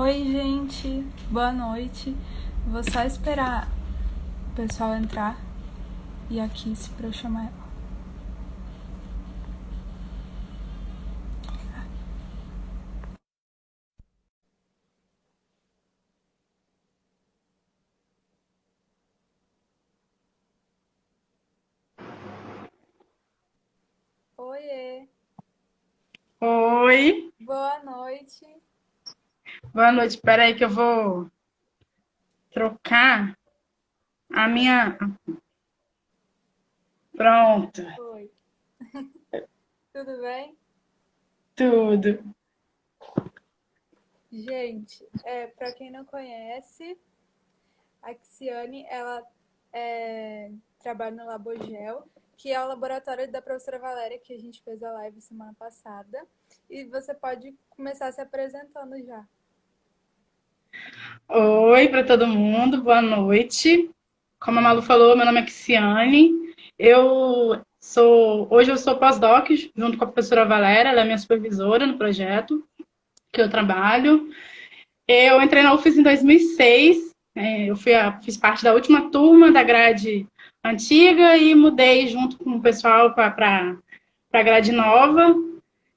Oi, gente, boa noite. Vou só esperar o pessoal entrar e aqui se pra eu chamar ela. Oiê, Oi, boa noite. boa noite. Espera aí que eu vou trocar a minha. Pronto, Oi, tudo bem? tudo. Gente, para quem não conhece, a Xiane, ela trabalha no Labogel, que é o laboratório da professora Valéria, que a gente fez a live semana passada. E você pode começar se apresentando já. Oi para todo mundo, boa noite. Como a Malu falou, meu nome é Xiane. Hoje eu sou pós-doc junto com a professora Valéria, ela é minha supervisora no projeto que eu trabalho. Eu entrei na UFES em 2006. Fiz parte da última turma da grade antiga e mudei junto com o pessoal para a grade nova.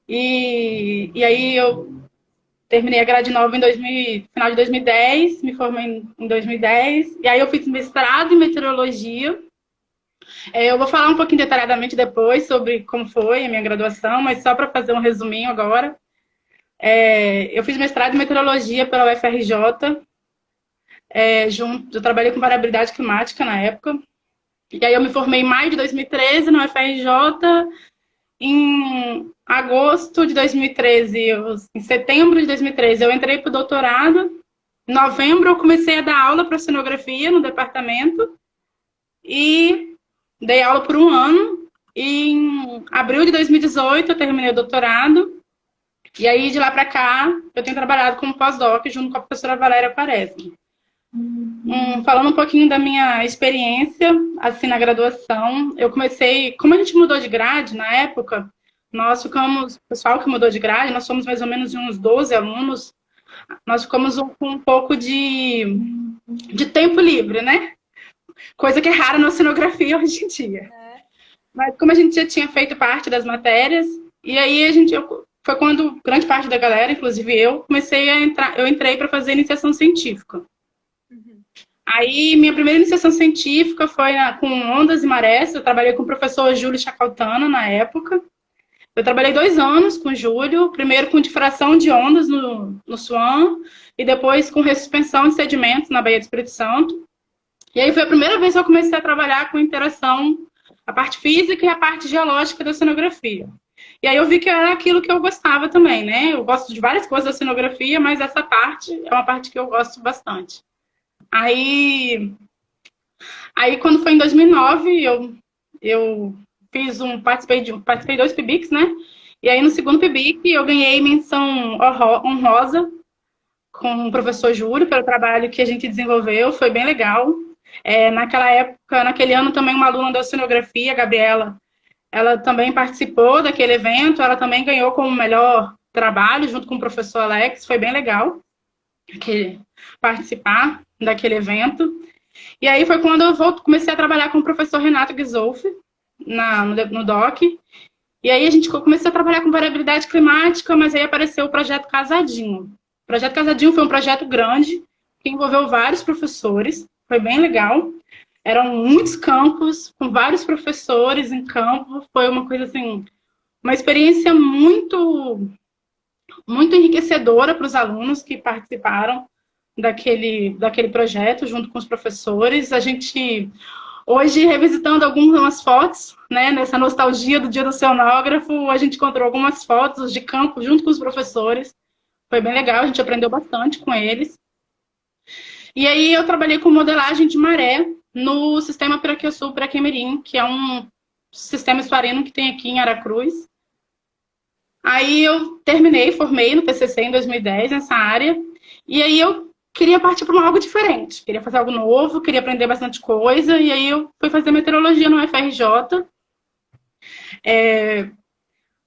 E aí eu terminei a grade nova em 2000, final de 2010, me formei em 2010, e aí eu fiz mestrado em meteorologia. Eu vou falar um pouquinho detalhadamente depois sobre como foi a minha graduação, mas só para fazer um resuminho agora. Eu fiz mestrado em meteorologia pela UFRJ, eu trabalhei com variabilidade climática na época, e aí eu me formei em maio de 2013 na UFRJ. Em agosto de 2013, em setembro de 2013, eu entrei para o doutorado. Em novembro, eu comecei a dar aula para oceanografia no departamento e dei aula por um ano. E em abril de 2018, eu terminei o doutorado. E aí, de lá para cá, eu tenho trabalhado como pós-doc junto com a professora Valéria Quaresma. Falando um pouquinho da minha experiência, assim, na graduação, eu comecei, como a gente mudou de grade na época, nós ficamos, o pessoal que mudou de grade, nós somos mais ou menos uns 12 alunos, nós ficamos com um pouco de tempo livre, né? Coisa que é rara na oceanografia hoje em dia. Né? Mas como a gente já tinha feito parte das matérias, e aí foi quando grande parte da galera, inclusive eu, eu entrei para fazer iniciação científica. Uhum. Aí, minha primeira iniciação científica foi com ondas e marés. Eu trabalhei com o professor Júlio Chacaltano na época. Eu trabalhei 2 anos com o Júlio, primeiro com difração de ondas no Swan e depois com ressuspensão de sedimentos na Baía do Espírito Santo. E aí foi a primeira vez que eu comecei a trabalhar com interação, a parte física e a parte geológica da oceanografia. E aí eu vi que era aquilo que eu gostava também, né? Eu gosto de várias coisas da oceanografia, mas essa parte é uma parte que eu gosto bastante. Aí, quando foi em 2009, eu participei 2 PIBICs, né? E aí, no segundo PIBIC, eu ganhei menção honrosa com o professor Júlio pelo trabalho que a gente desenvolveu, foi bem legal. Naquela época, naquele ano, também uma aluna da oceanografia, a Gabriela, ela também participou daquele evento, ela também ganhou como melhor trabalho, junto com o professor Alex, foi bem legal participar daquele evento. E aí foi quando eu comecei a trabalhar com o professor Renato Ghisolfi no DOC. E aí a gente começou a trabalhar com variabilidade climática, mas aí apareceu o projeto Casadinho. O projeto Casadinho foi um projeto grande, que envolveu vários professores, foi bem legal. Eram muitos campos, com vários professores em campo, foi uma coisa assim, uma experiência muito, muito enriquecedora para os alunos que participaram daquele projeto, junto com os professores. A gente, hoje, revisitando algumas fotos, né, nessa nostalgia do Dia do Oceanógrafo, a gente encontrou algumas fotos de campo junto com os professores. Foi bem legal, a gente aprendeu bastante com eles. E aí eu trabalhei com modelagem de maré no sistema Piraquê-Sul-Piraquê-Mirim, que é um sistema estuarino que tem aqui em Aracruz. Aí eu formei no PCC em 2010 nessa área, e aí eu queria partir para algo diferente, queria fazer algo novo, queria aprender bastante coisa, e aí eu fui fazer meteorologia no UFRJ.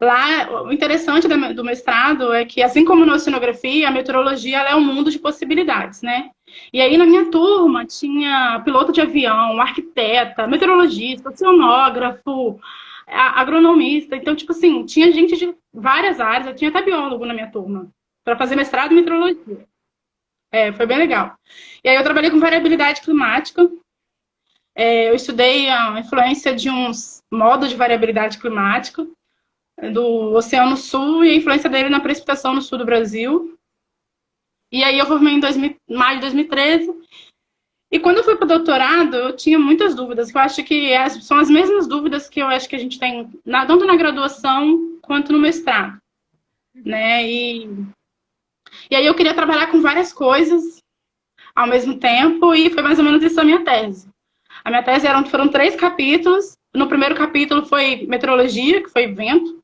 Lá, o interessante do mestrado é que, assim como na oceanografia, a meteorologia ela é um mundo de possibilidades, né? E aí, na minha turma, tinha piloto de avião, arquiteta, meteorologista, oceanógrafo, agronomista. Então, tipo assim, tinha gente de várias áreas. Eu tinha até biólogo na minha turma, para fazer mestrado em meteorologia. Foi bem legal. E aí, eu trabalhei com variabilidade climática. Eu estudei a influência de uns modos de variabilidade climática do Oceano Sul e a influência dele na precipitação no sul do Brasil. E aí eu formei em maio de 2013. E quando eu fui para o doutorado, eu tinha muitas dúvidas, que eu acho que são as mesmas dúvidas que eu acho que a gente tem, tanto na graduação quanto no mestrado. Né? E aí eu queria trabalhar com várias coisas ao mesmo tempo, e foi mais ou menos isso a minha tese. A minha tese foram 3 capítulos. No primeiro capítulo foi meteorologia, que foi vento.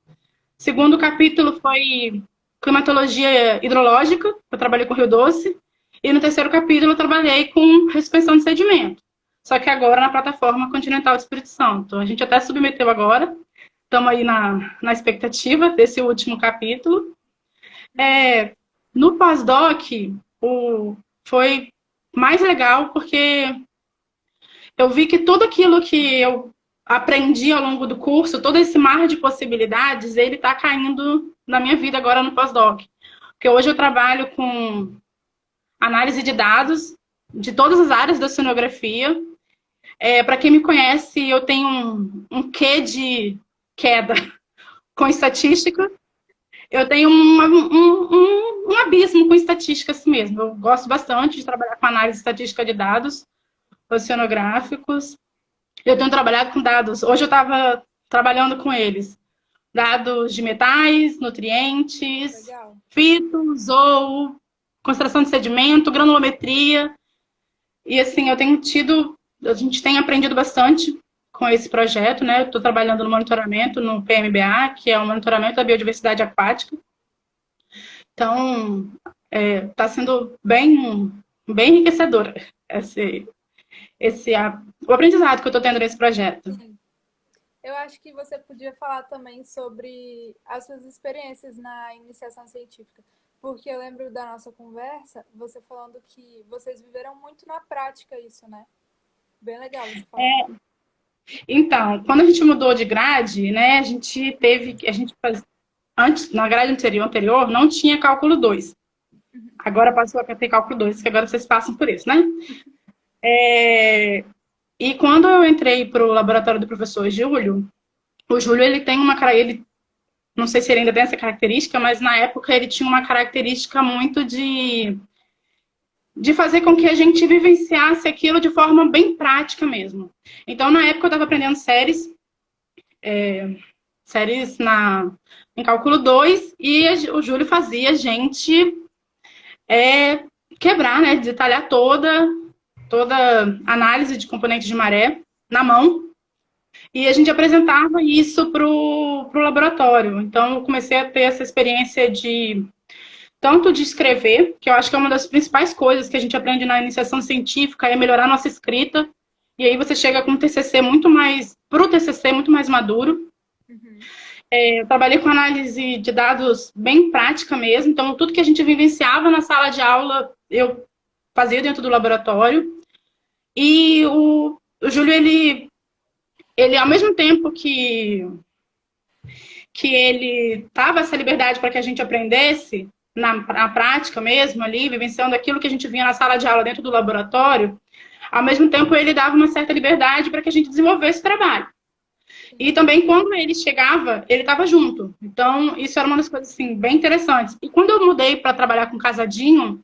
Segundo capítulo foi climatologia hidrológica, eu trabalhei com Rio Doce. E no terceiro capítulo eu trabalhei com resuspensão de sedimento. Só que agora na plataforma continental do Espírito Santo. A gente até submeteu agora. Estamos aí na expectativa desse último capítulo. No pós-doc, foi mais legal porque eu vi que tudo aquilo que eu aprendi ao longo do curso, todo esse mar de possibilidades, ele está caindo na minha vida agora no pós-doc. Porque hoje eu trabalho com análise de dados de todas as áreas da oceanografia. Para quem me conhece, eu tenho um quê de queda com estatística. Eu tenho um abismo com estatística assim mesmo. Eu gosto bastante de trabalhar com análise estatística de dados oceanográficos. Eu tenho trabalhado com dados. Hoje eu estava trabalhando com eles. Dados de metais, nutrientes, Legal. fito, zoo, concentração de sedimento, granulometria. E assim, a gente tem aprendido bastante com esse projeto, né? Eu estou trabalhando no monitoramento, no PMBA, que é o monitoramento da biodiversidade aquática. Então, está sendo bem enriquecedor o aprendizado que eu estou tendo nesse projeto. Sim. Eu acho que você podia falar também sobre as suas experiências na iniciação científica, porque eu lembro da nossa conversa, você falando que vocês viveram muito na prática isso, né? Bem legal você falar. Então, quando a gente mudou de grade, né, antes, na grade anterior, não tinha cálculo 2. Agora passou a ter cálculo 2, que agora vocês passam por isso, né? E quando eu entrei para o laboratório do professor Júlio, o Júlio, ele tem não sei se ele ainda tem essa característica, mas na época ele tinha uma característica muito de fazer com que a gente vivenciasse aquilo de forma bem prática mesmo. Então, na época eu estava aprendendo séries em cálculo 2, e o Júlio fazia a gente quebrar, né, detalhar toda análise de componentes de maré na mão, e a gente apresentava isso para o laboratório. Então, eu comecei a ter essa experiência tanto de escrever, que eu acho que é uma das principais coisas que a gente aprende na iniciação científica, é melhorar a nossa escrita, e aí você chega com um TCC muito mais maduro. Eu trabalhei com análise de dados bem prática mesmo, então tudo que a gente vivenciava na sala de aula, eu fazia dentro do laboratório. E o Júlio, ele ao mesmo tempo que ele dava essa liberdade para que a gente aprendesse na prática mesmo ali, vivenciando aquilo que a gente vinha na sala de aula dentro do laboratório, ao mesmo tempo ele dava uma certa liberdade para que a gente desenvolvesse o trabalho. E também, quando ele chegava, ele estava junto. Então, isso era uma das coisas assim, bem interessantes. E quando eu mudei para trabalhar com Casadinho,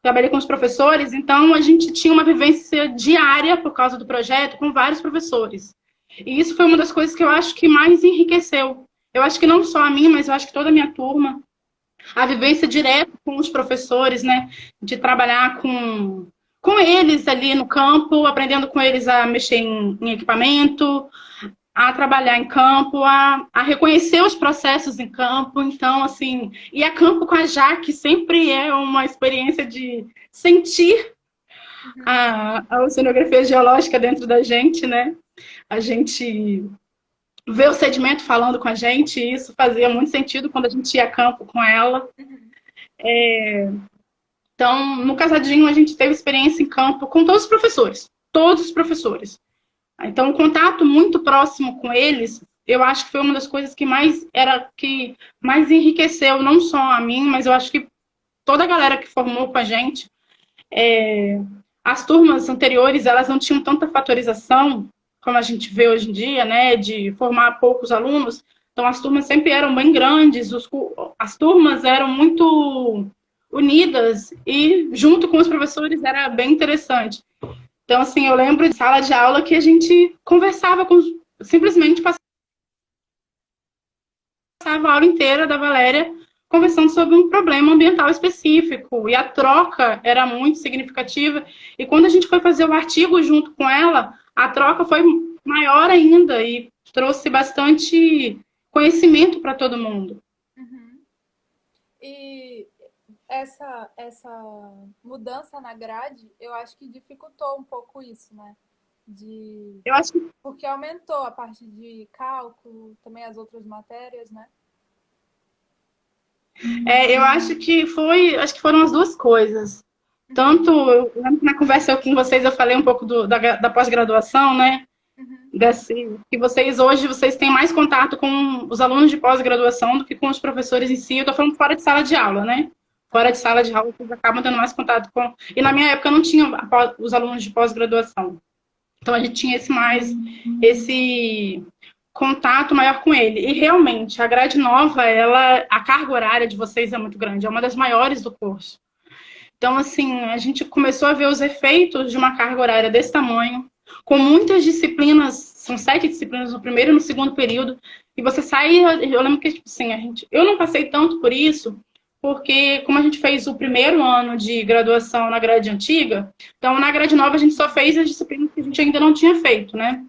trabalhei com os professores, então a gente tinha uma vivência diária, por causa do projeto, com vários professores. E isso foi uma das coisas que eu acho que mais enriqueceu. Eu acho que não só a mim, mas eu acho que toda a minha turma. A vivência direta com os professores, né? De trabalhar com eles ali no campo, aprendendo com eles a mexer em equipamento, a trabalhar em campo, a reconhecer os processos em campo. Então, assim, e a campo com a Jaque sempre é uma experiência de sentir a oceanografia geológica dentro da gente, né? A gente ver o sedimento falando com a gente, e isso fazia muito sentido quando a gente ia a campo com ela. Então, no Casadinho, a gente teve experiência em campo com todos os professores. Todos os professores. Então, o contato muito próximo com eles, eu acho que foi uma das coisas que mais enriqueceu, não só a mim, mas eu acho que toda a galera que formou com a gente. As turmas anteriores, elas não tinham tanta fatorização, como a gente vê hoje em dia, né, de formar poucos alunos. Então, as turmas sempre eram bem grandes, as turmas eram muito unidas e, junto com os professores, era bem interessante. Então, assim, eu lembro de sala de aula que a gente conversava simplesmente passava a aula inteira da Valéria conversando sobre um problema ambiental específico, e a troca era muito significativa, e quando a gente foi fazer o artigo junto com ela, a troca foi maior ainda, e trouxe bastante conhecimento para todo mundo. Uhum. E essa mudança na grade, eu acho que dificultou um pouco isso, né? Eu acho que Porque aumentou a parte de cálculo, também as outras matérias, né? eu acho que foram as duas coisas. Tanto, eu lembro que na conversa com vocês eu falei um pouco da pós-graduação, né? Que vocês têm mais contato com os alunos de pós-graduação do que com os professores em si. Eu tô falando fora de sala de aula, né? Fora de sala de aula, vocês acabam tendo mais contato com... E na minha época não tinha os alunos de pós-graduação. Então a gente tinha esse contato maior com ele. E realmente, a grade nova, a carga horária de vocês é muito grande, é uma das maiores do curso. Então, assim, a gente começou a ver os efeitos de uma carga horária desse tamanho, com muitas disciplinas, são 7 disciplinas no primeiro e no segundo período, e você sai, eu lembro que, tipo assim, eu não passei tanto por isso, porque como a gente fez o primeiro ano de graduação na grade antiga, então na grade nova a gente só fez as disciplinas que a gente ainda não tinha feito, né?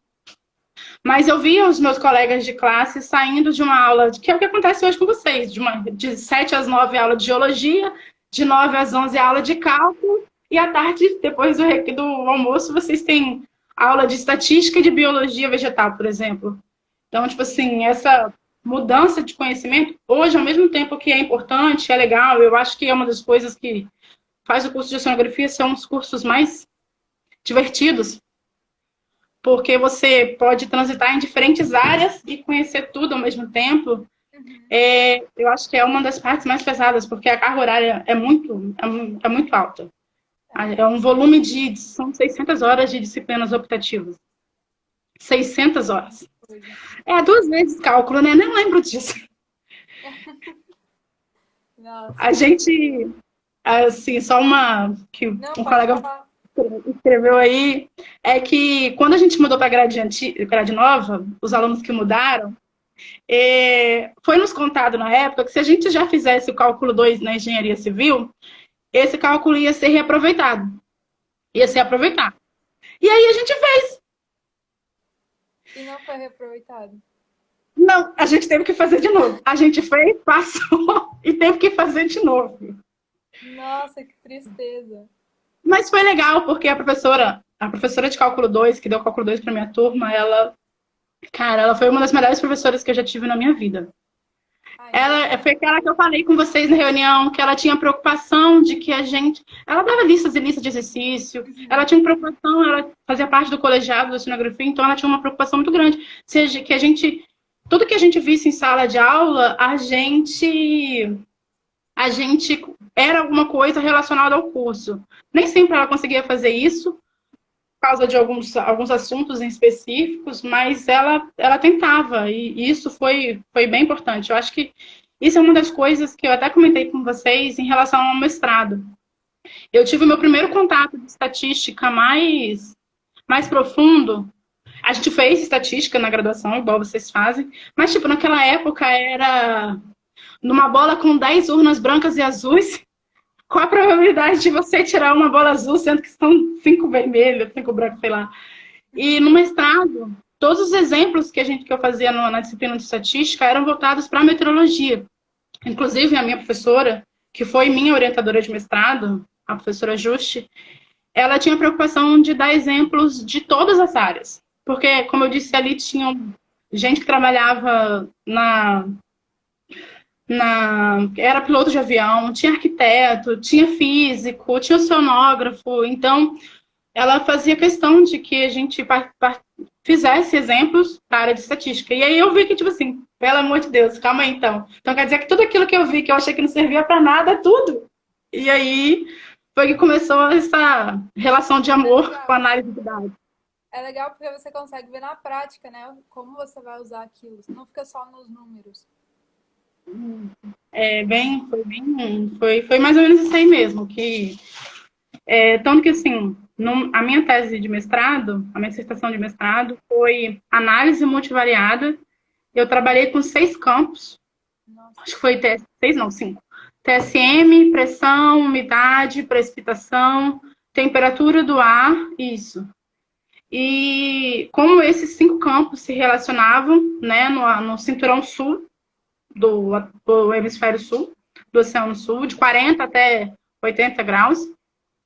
Mas eu via os meus colegas de classe saindo de uma aula, que é o que acontece hoje com vocês, de 7 às 9 aula de geologia, de 9 às 11 aula de cálculo, e à tarde, depois do almoço, vocês têm aula de estatística e de biologia vegetal, por exemplo. Então, tipo assim, essa mudança de conhecimento, hoje, ao mesmo tempo que é importante, é legal, eu acho que é uma das coisas que faz o curso de oceanografia ser um dos cursos mais divertidos, porque você pode transitar em diferentes áreas e conhecer tudo ao mesmo tempo. Eu acho que é uma das partes mais pesadas, porque a carga horária é muito alta. É um volume são 600 horas de disciplinas optativas. 600 horas. 2 vezes cálculo, né? Nem lembro disso. Nossa. A gente, assim, só que Não, um colega escreveu aí, é que quando a gente mudou para a grade nova, os alunos que mudaram, foi nos contado na época que se a gente já fizesse o cálculo 2 na engenharia civil, esse cálculo ia ser reaproveitado. Ia ser aproveitado. E aí a gente fez. E não foi reaproveitado? Não, a gente teve que fazer de novo. A gente fez, passou e teve que fazer de novo. Nossa, que tristeza. Mas foi legal, porque a professora de cálculo 2, que deu cálculo 2 para minha turma, ela foi uma das melhores professoras que eu já tive na minha vida. Ela foi aquela que eu falei com vocês na reunião, que ela tinha preocupação de que ela dava listas e listas de exercício, ela tinha preocupação, ela fazia parte do colegiado da oceanografia, então ela tinha uma preocupação muito grande. Seja que tudo que a gente visse em sala de aula, a gente era alguma coisa relacionada ao curso. Nem sempre ela conseguia fazer isso, por causa de alguns assuntos em específicos, mas ela tentava, e isso foi bem importante. Eu acho que isso é uma das coisas que eu até comentei com vocês em relação ao mestrado. Eu tive o meu primeiro contato de estatística mais profundo. A gente fez estatística na graduação, igual vocês fazem, mas, tipo, naquela época era numa bola com 10 urnas brancas e azuis. Qual a probabilidade de você tirar uma bola azul, sendo que são 5 vermelhas, 5 brancas, sei lá. E no mestrado, todos os exemplos que eu fazia na disciplina de estatística eram voltados para a meteorologia. Inclusive, a minha professora, que foi minha orientadora de mestrado, a professora Juste, ela tinha preocupação de dar exemplos de todas as áreas. Porque, como eu disse, ali tinham gente que trabalhava era piloto de avião, tinha arquiteto, tinha físico, tinha oceanógrafo. Então, ela fazia questão de que a gente fizesse exemplos para a área de estatística. E aí eu vi que, tipo assim, pelo amor de Deus, calma aí então. Então quer dizer que tudo aquilo que eu vi, que eu achei que não servia para nada, é tudo. E aí foi que começou essa relação de amor com a análise de dados. É legal porque você consegue ver na prática, né? Como você vai usar aquilo. Você não fica só nos números. Foi mais ou menos isso aí mesmo, que tanto que assim, a minha tese de mestrado, a minha dissertação de mestrado foi análise multivariada. Eu trabalhei com 6 campos, Nossa. acho que foi 6 não, 5. TSM, pressão, umidade, precipitação, temperatura do ar, isso. E como esses 5 campos se relacionavam, né, no cinturão sul do hemisfério sul, do Oceano Sul, de 40 até 80 graus,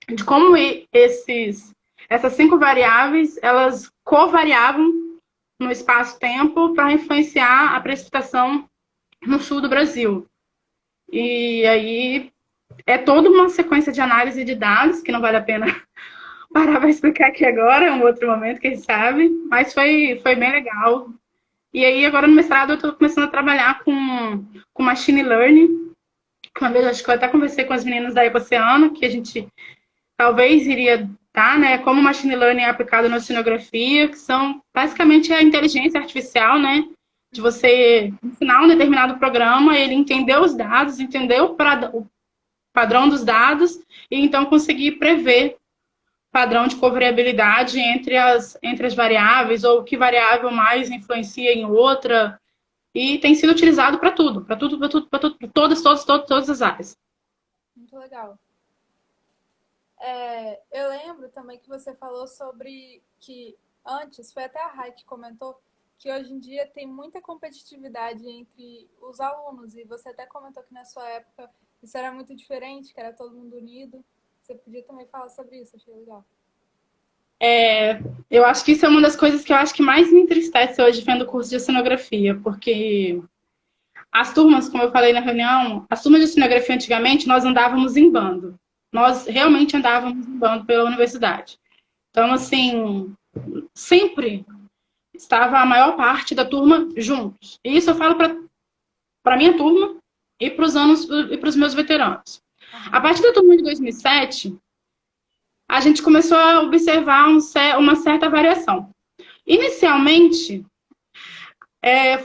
de como essas 5 variáveis, elas covariavam no espaço-tempo para influenciar a precipitação no sul do Brasil. E aí é toda uma sequência de análise de dados, que não vale a pena parar para explicar aqui agora, é um outro momento, quem sabe, mas foi bem legal. E aí agora no mestrado eu estou começando a trabalhar com machine learning, que uma vez acho que eu até conversei com as meninas da Ecoceano, que a gente talvez iria dar, né, como machine learning é aplicado na oceanografia, que são basicamente a inteligência artificial, né, de você ensinar um determinado programa, ele entender os dados, entender o padrão dos dados, e então conseguir prever padrão de covariabilidade entre as variáveis, ou que variável mais influencia em outra, e tem sido utilizado para tudo, para todas as áreas. Muito legal. Eu lembro também que você falou sobre que antes, foi até a Rai que comentou, que hoje em dia tem muita competitividade entre os alunos, e você até comentou que na sua época isso era muito diferente, que era todo mundo unido. Você podia também falar sobre isso, achei legal. Eu acho que isso é uma das coisas que eu acho que mais me entristece hoje vendo o curso de oceanografia, porque as turmas, como eu falei na reunião, as turmas de oceanografia antigamente nós andávamos em bando. Nós realmente andávamos em bando pela universidade. Então, assim, sempre estava a maior parte da turma juntos. E isso eu falo para a minha turma e para os meus veteranos. A partir da turma de 2007, a gente começou a observar uma certa variação. Inicialmente,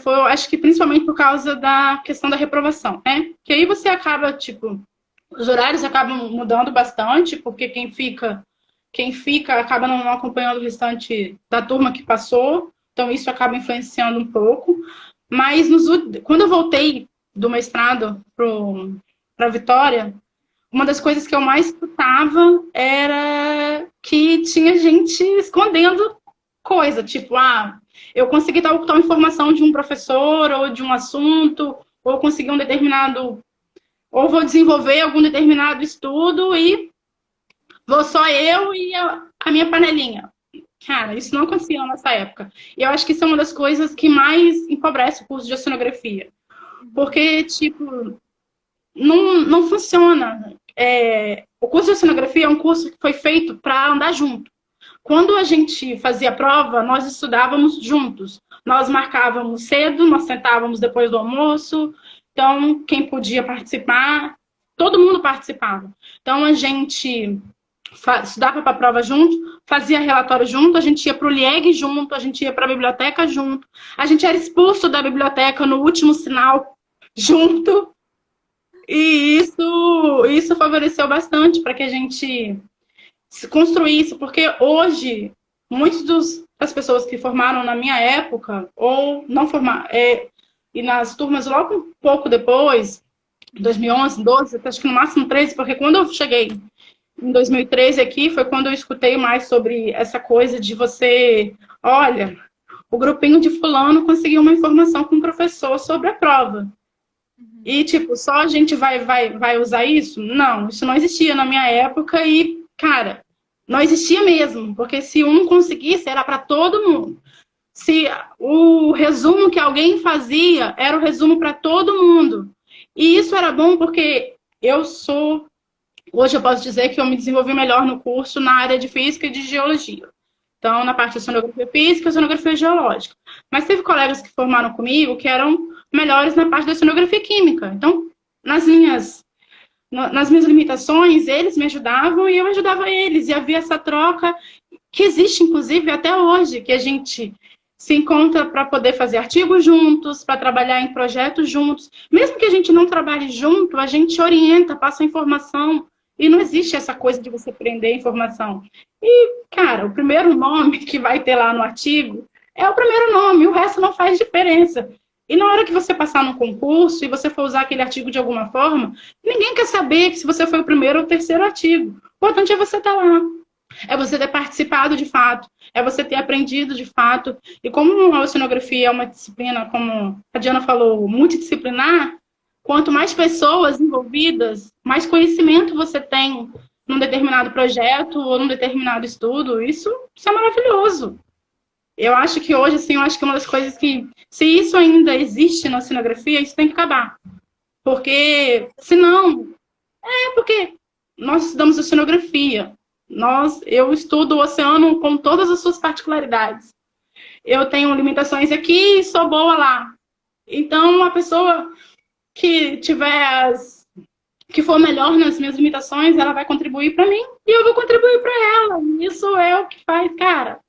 foi, acho que principalmente por causa da questão da reprovação, né? Que aí você acaba, tipo, os horários acabam mudando bastante, porque quem fica acaba não acompanhando o restante da turma que passou, então isso acaba influenciando um pouco. Mas quando eu voltei do mestrado para Vitória, uma das coisas que eu mais escutava era que tinha gente escondendo coisa, tipo, eu consegui tal informação de um professor ou de um assunto, ou consegui ou vou desenvolver algum determinado estudo e vou só eu e a minha panelinha. Cara, isso não acontecia na nossa época. E eu acho que isso é uma das coisas que mais empobrece o curso de oceanografia. Porque, tipo, não funciona. O curso de oceanografia é um curso que foi feito para andar junto. Quando a gente fazia prova, nós estudávamos juntos. Nós marcávamos cedo, nós sentávamos depois do almoço. Então, quem podia participar, todo mundo participava. Então, a gente estudava para a prova junto, fazia relatório junto, a gente ia para o LIEG junto, a gente ia para a biblioteca junto, a gente era expulso da biblioteca no último sinal junto. E isso favoreceu bastante para que a gente se construísse, porque hoje, muitas das pessoas que formaram na minha época, ou não formaram, e nas turmas logo um pouco depois, 2011, 12, acho que no máximo 13, porque quando eu cheguei em 2013 aqui, foi quando eu escutei mais sobre essa coisa de você, olha, o grupinho de fulano conseguiu uma informação com o professor sobre a prova. E, tipo, só a gente vai usar isso? Não, isso não existia na minha época e, cara, não existia mesmo, porque se um conseguisse, era para todo mundo. se o resumo que alguém fazia era o resumo para todo mundo. E isso era bom porque hoje eu posso dizer que eu me desenvolvi melhor no curso na área de física e de geologia. Então, na parte de oceanografia física e oceanografia geológica. Mas teve colegas que formaram comigo que eram melhores na parte da oceanografia química. Então, nas minhas limitações, eles me ajudavam e eu ajudava eles. E havia essa troca que existe, inclusive, até hoje, que a gente se encontra para poder fazer artigos juntos, para trabalhar em projetos juntos. Mesmo que a gente não trabalhe junto, a gente orienta, passa informação. E não existe essa coisa de você prender informação. E, cara, o primeiro nome que vai ter lá no artigo é o primeiro nome, o resto não faz diferença. E na hora que você passar no concurso e você for usar aquele artigo de alguma forma, ninguém quer saber se você foi o primeiro ou o terceiro artigo. O importante é você estar lá. É você ter participado de fato. É você ter aprendido de fato. E como a oceanografia é uma disciplina, como a Diana falou, multidisciplinar, quanto mais pessoas envolvidas, mais conhecimento você tem num determinado projeto ou num determinado estudo. Isso é maravilhoso. Eu acho que hoje, assim, eu acho que uma das coisas que, se isso ainda existe na oceanografia, isso tem que acabar. Porque, senão, porque nós estudamos oceanografia. Eu estudo o oceano com todas as suas particularidades. Eu tenho limitações aqui e sou boa lá. Então, a pessoa que que for melhor nas minhas limitações, ela vai contribuir para mim e eu vou contribuir para ela. Isso é o que faz, cara.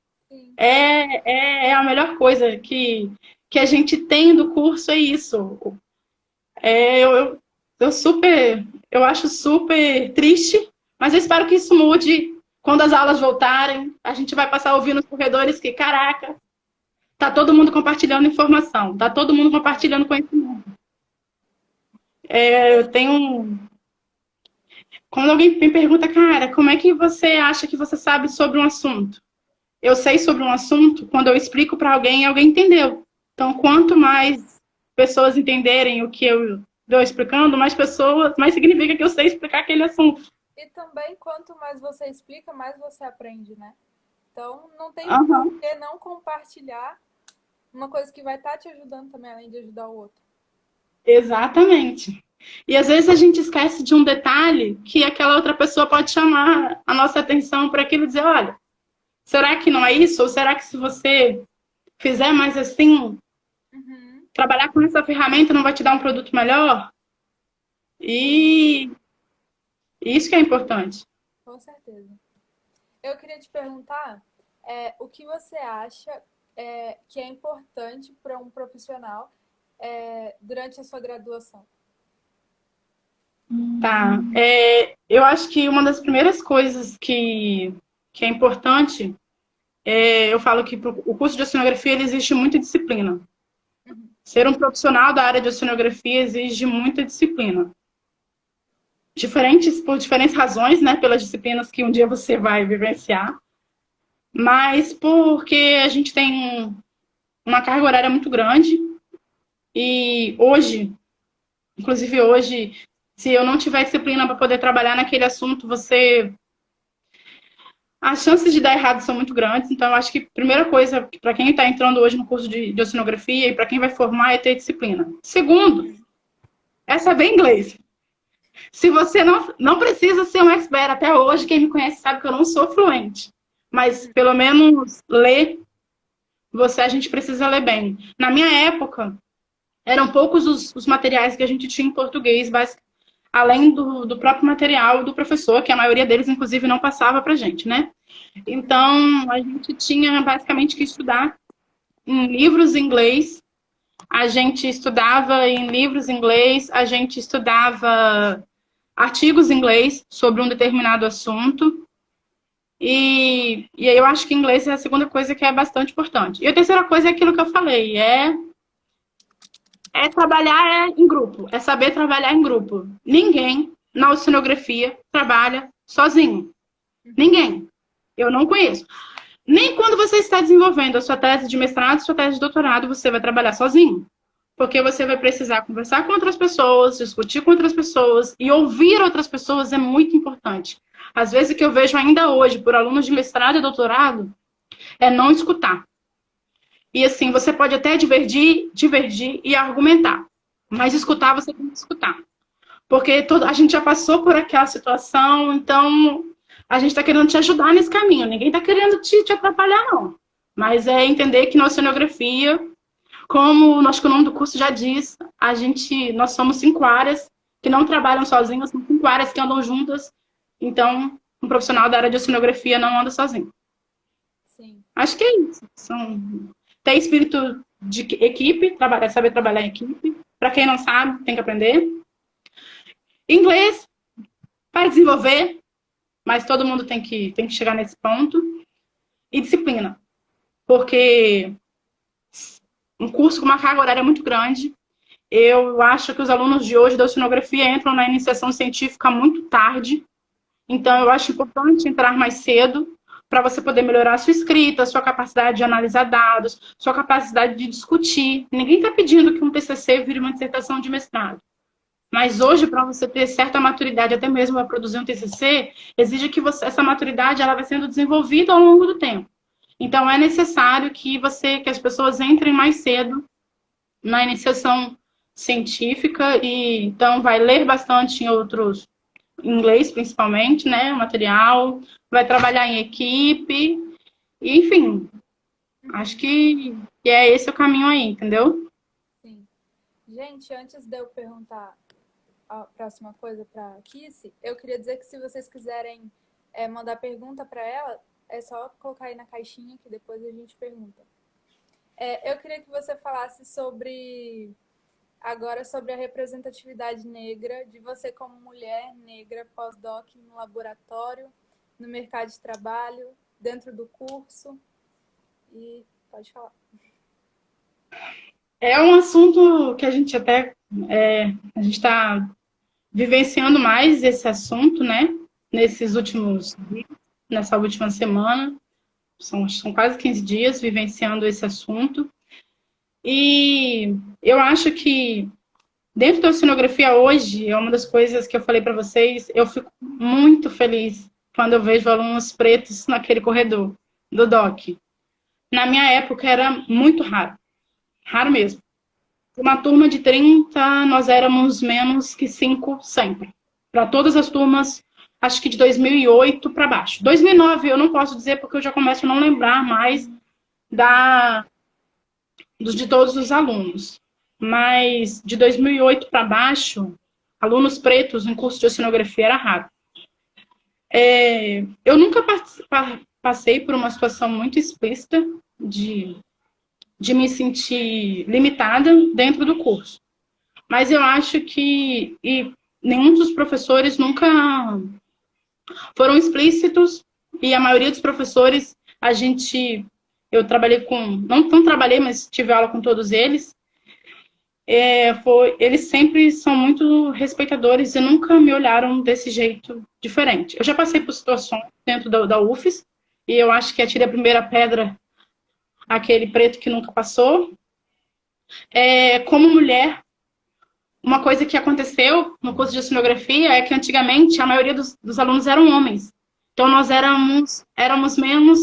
É a melhor coisa que a gente tem do curso, é isso. Eu acho super triste, mas eu espero que isso mude quando as aulas voltarem. A gente vai passar a ouvir nos corredores que, caraca, tá todo mundo compartilhando informação, tá todo mundo compartilhando conhecimento. Quando alguém me pergunta, cara, como é que você acha que você sabe sobre um assunto? Eu sei sobre um assunto quando eu explico para alguém e alguém entendeu. Então, quanto mais pessoas entenderem o que eu estou explicando, mais significa que eu sei explicar aquele assunto. E também, quanto mais você explica, mais você aprende, né? Então, não tem por que não compartilhar uma coisa que vai estar te ajudando também, além de ajudar o outro. Exatamente. E às vezes a gente esquece de um detalhe que aquela outra pessoa pode chamar a nossa atenção para aquilo e dizer, olha, será que não é isso? Ou será que se você fizer mais assim, trabalhar com essa ferramenta não vai te dar um produto melhor? E isso que é importante. Com certeza. Eu queria te perguntar o que você acha que é importante para um profissional durante a sua graduação? Tá. Eu acho que uma das primeiras coisas que é importante, eu falo que o curso de oceanografia ele exige muita disciplina. Ser um profissional da área de oceanografia exige muita disciplina. Por diferentes razões, né? Pelas disciplinas que um dia você vai vivenciar. Mas porque a gente tem uma carga horária muito grande. E hoje, inclusive hoje, se eu não tiver disciplina para poder trabalhar naquele assunto, as chances de dar errado são muito grandes. Então, eu acho que a primeira coisa, para quem está entrando hoje no curso de oceanografia e para quem vai formar, é ter disciplina. Segundo, é saber inglês. Se você não precisa ser um expert, até hoje, quem me conhece sabe que eu não sou fluente. Mas, pelo menos, ler, a gente precisa ler bem. Na minha época, eram poucos os materiais que a gente tinha em português, além do próprio material do professor, que a maioria deles, inclusive, não passava pra gente, né? Então, a gente tinha basicamente que estudar em livros em inglês, a gente estudava em livros em inglês, a gente estudava artigos em inglês sobre um determinado assunto, e aí eu acho que inglês é a segunda coisa que é bastante importante. E a terceira coisa é aquilo que eu falei, trabalhar em grupo, é saber trabalhar em grupo. Ninguém na oceanografia trabalha sozinho. Ninguém. Eu não conheço. Nem quando você está desenvolvendo a sua tese de mestrado, sua tese de doutorado, você vai trabalhar sozinho. Porque você vai precisar conversar com outras pessoas, discutir com outras pessoas e ouvir outras pessoas é muito importante. Às vezes o que eu vejo ainda hoje por alunos de mestrado e doutorado é não escutar. E assim, você pode até divergir e argumentar. Mas escutar, você tem que escutar. Porque a gente já passou por aquela situação, então a gente está querendo te ajudar nesse caminho. Ninguém está querendo te atrapalhar, não. Mas é entender que na oceanografia, como acho que o nome do curso já diz, nós somos 5 áreas que não trabalham sozinhas, são 5 áreas que andam juntas. Então, um profissional da área de oceanografia não anda sozinho. Sim. Acho que é isso. Ter espírito de equipe, saber trabalhar em equipe. Para quem não sabe, tem que aprender. Inglês, vai desenvolver, mas todo mundo tem que chegar nesse ponto. E disciplina. Porque um curso com uma carga horária muito grande, eu acho que os alunos de hoje da oceanografia entram na iniciação científica muito tarde. Então, eu acho importante entrar mais cedo para você poder melhorar a sua escrita, a sua capacidade de analisar dados, sua capacidade de discutir. Ninguém está pedindo que um TCC vire uma dissertação de mestrado. Mas hoje, para você ter certa maturidade, até mesmo para produzir um TCC, exige que essa maturidade ela vai sendo desenvolvida ao longo do tempo. Então, é necessário que as pessoas entrem mais cedo na iniciação científica e então vai ler bastante em inglês principalmente, né, o material, vai trabalhar em equipe, enfim, acho que é esse o caminho aí, entendeu? Sim. Gente, antes de eu perguntar a próxima coisa para a Kissy, eu queria dizer que se vocês quiserem mandar pergunta para ela, é só colocar aí na caixinha que depois a gente pergunta. Eu queria que você falasse agora sobre a representatividade negra de você como mulher negra pós-doc no laboratório, no mercado de trabalho, dentro do curso. E pode falar. É um assunto que a gente a gente está vivenciando mais esse assunto, né? Nesses últimos dias, nessa última semana. São quase 15 dias vivenciando esse assunto. E eu acho que dentro da oceanografia hoje, é uma das coisas que eu falei para vocês, eu fico muito feliz quando eu vejo alunos pretos naquele corredor do DOC. Na minha época era muito raro. Raro mesmo. Uma turma de 30, nós éramos menos que 5 sempre. Para todas as turmas, acho que de 2008 para baixo. 2009 eu não posso dizer porque eu já começo a não lembrar mais de todos os alunos. Mas de 2008 para baixo, alunos pretos em curso de oceanografia era raro. Eu nunca passei por uma situação muito explícita de me sentir limitada dentro do curso. Mas eu acho que nenhum dos professores nunca foram explícitos e a maioria dos professores, eu trabalhei não trabalhei, mas tive aula com todos eles, eles sempre são muito respeitadores e nunca me olharam desse jeito diferente. Eu já passei por situações dentro da UFES e eu acho que atirei a primeira pedra aquele preto que nunca passou. Como mulher, uma coisa que aconteceu no curso de oceanografia é que antigamente a maioria dos alunos eram homens. Então nós éramos menos,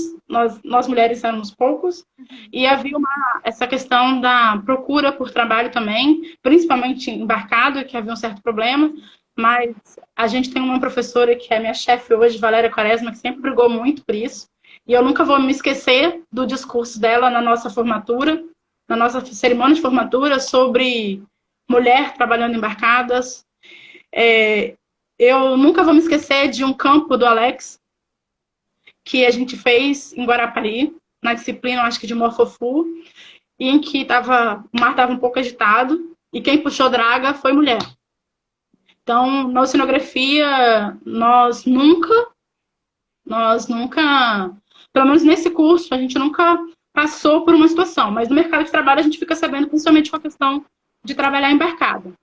nós mulheres éramos poucos, e havia essa questão da procura por trabalho também, principalmente embarcado, que havia um certo problema, mas a gente tem uma professora que é minha chefe hoje, Valéria Quaresma, que sempre brigou muito por isso, e eu nunca vou me esquecer do discurso dela na nossa formatura, na nossa cerimônia de formatura, sobre mulher trabalhando embarcadas. Eu nunca vou me esquecer de um campo do Alex que a gente fez em Guarapari, na disciplina, acho que de Morfofu, em que o mar estava um pouco agitado e quem puxou draga foi mulher. Então, na oceanografia, nós nunca, pelo menos nesse curso, a gente nunca passou por uma situação, mas no mercado de trabalho a gente fica sabendo principalmente com a questão de trabalhar embarcado.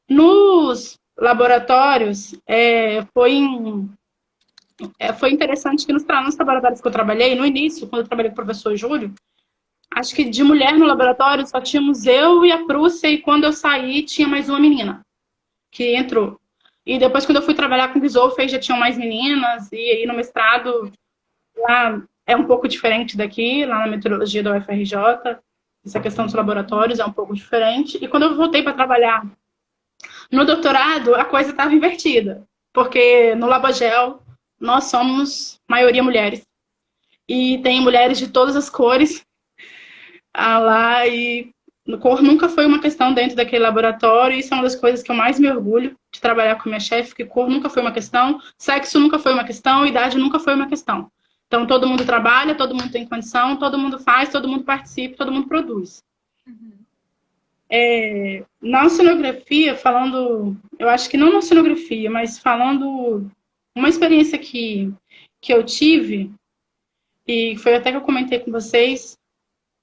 Nos laboratórios, foi interessante que nos laboratórios que eu trabalhei, no início, quando eu trabalhei com o professor Júlio, acho que de mulher no laboratório só tínhamos eu e a Prússia, e quando eu saí tinha mais uma menina que entrou. E depois, quando eu fui trabalhar com o Guizolfei, já tinham mais meninas, e aí no mestrado, lá é um pouco diferente daqui, lá na meteorologia da UFRJ, essa questão dos laboratórios é um pouco diferente. E quando eu voltei para trabalhar no doutorado, a coisa estava invertida. Porque no Labogel, nós somos maioria mulheres. E tem mulheres de todas as cores lá. E cor nunca foi uma questão dentro daquele laboratório. E isso é uma das coisas que eu mais me orgulho de trabalhar com minha chefe, que cor nunca foi uma questão, sexo nunca foi uma questão, idade nunca foi uma questão. Então, todo mundo trabalha, todo mundo tem condição, todo mundo faz, todo mundo participa, todo mundo produz. Na oceanografia, falando, eu acho que não na oceanografia, mas falando uma experiência que eu tive, e foi até que eu comentei com vocês,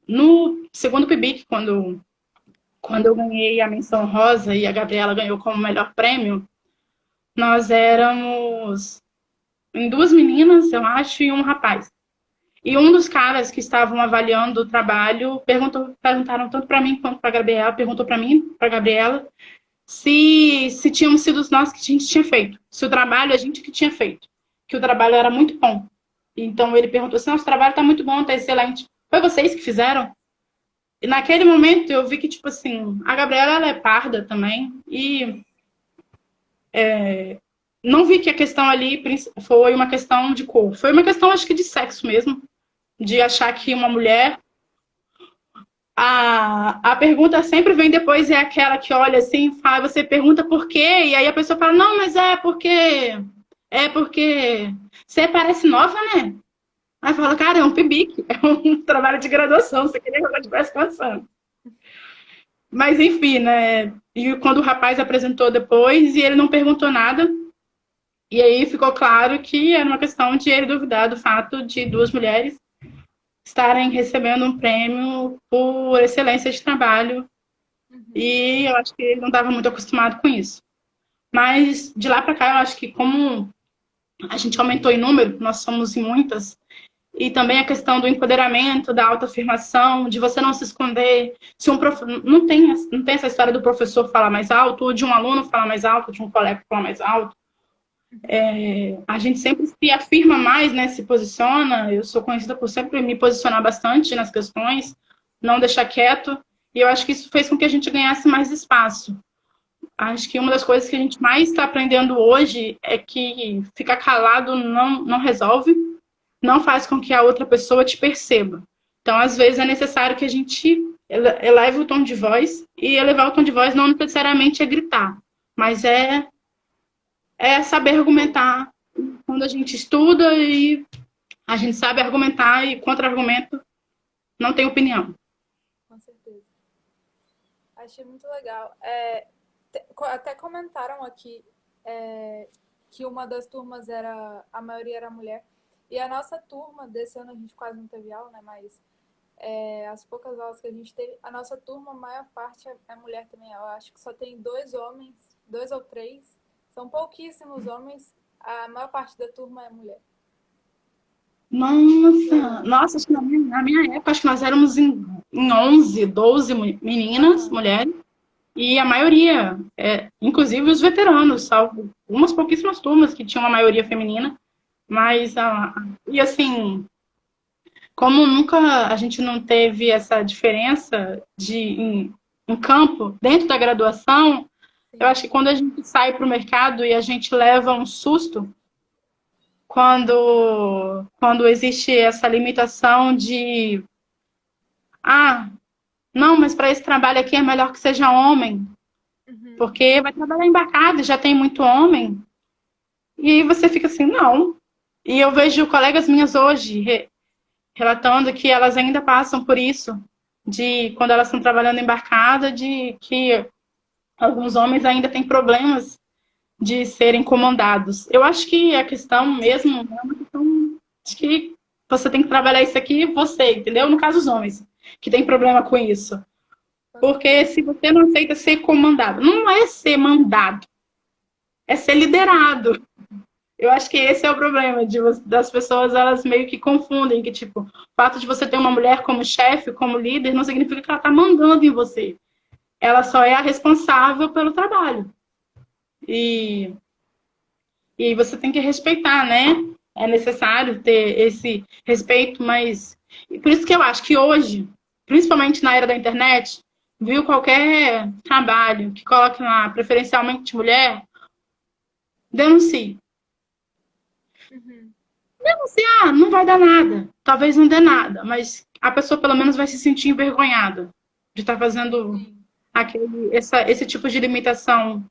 no segundo PIBIC, quando eu ganhei a menção rosa e a Gabriela ganhou como melhor prêmio, nós éramos em 2 meninas, eu acho, e um rapaz. E um dos caras que estavam avaliando o trabalho perguntaram tanto para mim quanto para a Gabriela, perguntou para mim, para a Gabriela, se tínhamos sido nós que a gente tinha feito, se o trabalho a gente que tinha feito, que o trabalho era muito bom. Então ele perguntou assim, nosso trabalho está muito bom, está excelente. Foi vocês que fizeram? E naquele momento eu vi que, tipo assim, a Gabriela ela é parda também, e não vi que a questão ali foi uma questão de cor, foi uma questão, acho que, de sexo mesmo, de achar que uma mulher... A pergunta sempre vem depois, é aquela que olha assim, fala, você pergunta por quê, e aí a pessoa fala, não, mas é porque você parece nova, né? Aí fala, cara, é um PIBIC, é um trabalho de graduação, você queria que eu tivesse pensando. Mas enfim, né? E quando o rapaz apresentou depois, e ele não perguntou nada, e aí ficou claro que era uma questão de ele duvidar do fato de 2 mulheres estarem recebendo um prêmio por excelência de trabalho. E eu acho que ele não estava muito acostumado com isso. Mas de lá para cá, eu acho que como a gente aumentou em número, nós somos em muitas, e também a questão do empoderamento, da autoafirmação, de você não se esconder. Se não tem essa história do professor falar mais alto, ou de um aluno falar mais alto, de um colega falar mais alto. A gente sempre se afirma mais, né, se posiciona. Eu sou conhecida por sempre me posicionar bastante nas questões, não deixar quieto, e eu acho que isso fez com que a gente ganhasse mais espaço. Acho que uma das coisas que a gente mais está aprendendo hoje é que ficar calado não resolve, não faz com que a outra pessoa te perceba. Então, às vezes, é necessário que a gente eleve o tom de voz, e elevar o tom de voz não necessariamente é gritar, mas é saber argumentar. Quando a gente estuda e a gente sabe argumentar, e contra-argumento não tem opinião. Com certeza. Achei muito legal. Até comentaram aqui que uma das turmas a maioria era mulher. E a nossa turma, desse ano a gente quase não teve aula, né? Mas as poucas aulas que a gente teve, a nossa turma, a maior parte é mulher também. Eu acho que só tem 2 homens, 2 ou 3. São pouquíssimos homens, a maior parte da turma é mulher. Nossa, acho que na minha época, acho que nós éramos em 11, 12 meninas, mulheres, e a maioria, inclusive os veteranos, salvo umas pouquíssimas turmas que tinham uma maioria feminina, mas, e assim, como nunca a gente não teve essa diferença em campo, dentro da graduação, eu acho que quando a gente sai para o mercado e a gente leva um susto, quando existe essa limitação de não, mas para esse trabalho aqui é melhor que seja homem, porque vai trabalhar embarcado, já tem muito homem, e aí você fica assim, não. E eu vejo colegas minhas hoje relatando que elas ainda passam por isso, de quando elas estão trabalhando embarcada, de que alguns homens ainda têm problemas de serem comandados. Eu acho que a questão mesmo é uma questão de que você tem que trabalhar isso aqui você, entendeu? No caso, os homens, que tem problema com isso. Porque se você não aceita ser comandado, não é ser mandado, é ser liderado. Eu acho que esse é o problema das pessoas, elas meio que confundem que, tipo, o fato de você ter uma mulher como chefe, como líder, não significa que ela está mandando em você. Ela só é a responsável pelo trabalho. E você tem que respeitar, né? É necessário ter esse respeito, mas... Por isso que eu acho que hoje, principalmente na era da internet, viu qualquer trabalho que coloque lá preferencialmente mulher, denuncie. Uhum. Denunciar não vai dar nada. Talvez não dê nada, mas a pessoa pelo menos vai se sentir envergonhada de estar fazendo Sim. esse tipo de limitação.